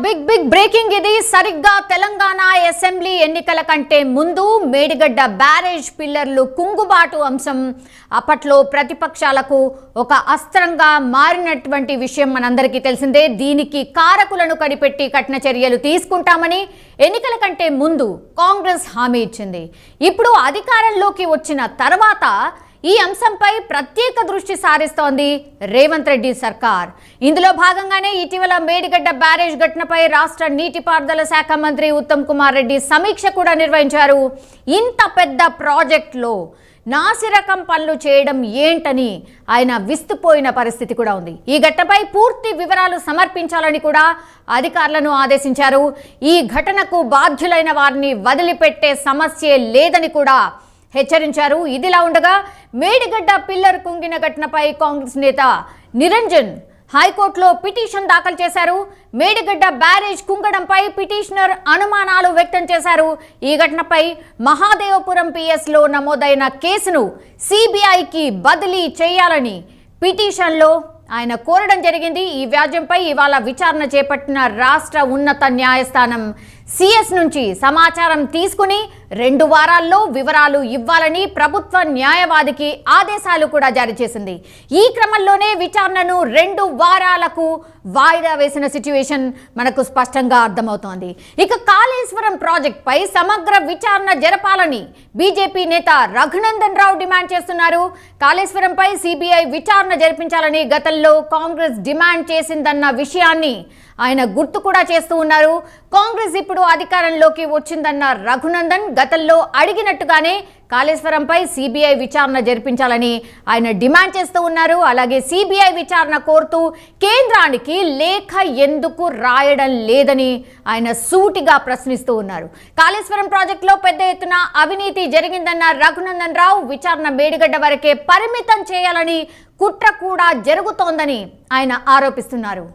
Big breaking ఇది సరిగ్గా Telangana assembly ఎన్నికల కంటే ముందు మేడిగడ్డ బ్యారేజ్ పిల్లర్లు కుంగుబాటు అంశం అప్పట్లో ప్రతిపక్షాలకు ఒక అస్త్రంగా మారినటువంటి విషయం మనందరికీ తెలిసిందే. దీనికి కారకులను కనిపెట్టి కఠిన చర్యలు తీసుకుంటామని ఎన్నికల కంటే ముందు కాంగ్రెస్ హామీ ఇచ్చింది. ఇప్పుడు అధికారంలోకి వచ్చిన తర్వాత ఈ అంశంపై ప్రత్యేక దృష్టి సారిస్తోంది రేవంత్ రెడ్డి సర్కార్. ఇందులో భాగంగానే ఇటీవల మేడిగడ్డ బ్యారేజ్ ఘటనపై రాష్ట్ర నీటిపారుదల శాఖ మంత్రి ఉత్తమ్ కుమార్ రెడ్డి సమీక్ష కూడా నిర్వహించారు. ఇంత పెద్ద ప్రాజెక్టులో నాసిరకం పనులు చేయడం ఏంటని ఆయన విస్తుపోయిన పరిస్థితి కూడా ఉంది. ఈ ఘటనపై పూర్తి వివరాలు సమర్పించాలని కూడా అధికారులను ఆదేశించారు. ఈ ఘటనకు బాధ్యులైన వారిని వదిలిపెట్టే సమస్యే లేదని కూడా హెచ్చరించారు. ఇదిలా ఉండగా మేడిగడ్డ పిల్లర్ కుంగిన ఘటనపై కాంగ్రెస్ నేత నిరంజన్ హైకోర్టులో పిటిషన్ దాఖలు చేశారు. మేడిగడ్డ బ్యారేజ్ కుంగడంపై పిటిషనర్ అనుమానాలు వ్యక్తం చేశారు. ఈ ఘటనపై మహాదేవపురం పిఎస్లో నమోదైన కేసును సిబిఐకి బదిలీ చేయాలని పిటిషన్లో ఆయన కోరడం జరిగింది. ఈ వ్యాజ్యంపై ఇవాళ విచారణ చేపట్టిన రాష్ట్ర ఉన్నత న్యాయస్థానం సిఎస్ నుంచి సమాచారం తీసుకుని 2 వారాల్లో వివరాలు ఇవ్వాలని ప్రభుత్వ న్యాయవాదికి ఆదేశాలు కూడా జారీ చేసింది. ఈ క్రమంలోనే విచారణను 2 వారాలకు వాయిదా వేసిన సిచ్యువేషన్ మనకు స్పష్టంగా అర్థమవుతోంది. ఇక కాళేశ్వరం ప్రాజెక్ట్ పై సమగ్ర విచారణ జరపాలని బీజేపీ నేత రఘునందన్ రావు డిమాండ్ చేస్తున్నారు. కాళేశ్వరంపై సిబిఐ విచారణ జరిపించాలని గతంలో కాంగ్రెస్ డిమాండ్ చేసిందన్న విషయాన్ని ఆయన గుర్తు కూడా చేస్తూ ఉన్నారు. కాంగ్రెస్ ఇప్పుడు అధికారంలోకి వచ్చిందన్న రఘునందన్ గతంలో అడిగినట్టుగానే కాళేశ్వరంపై సిబిఐ విచారణ జరిపించాలని ఆయన డిమాండ్ చేస్తూ ఉన్నారు. అలాగే సిబిఐ విచారణ కోరుతూ కేంద్రానికి లేఖ ఎందుకు రాయడం లేదని ఆయన సూటిగా ప్రశ్నిస్తూ ఉన్నారు. కాళేశ్వరం ప్రాజెక్టులో పెద్ద ఎత్తున అవినీతి జరిగిందన్న రఘునందన్ రావు విచారణ మేడిగడ్డ వరకే పరిమితం చేయాలని కుట్ర కూడా జరుగుతోందని ఆయన ఆరోపిస్తున్నారు.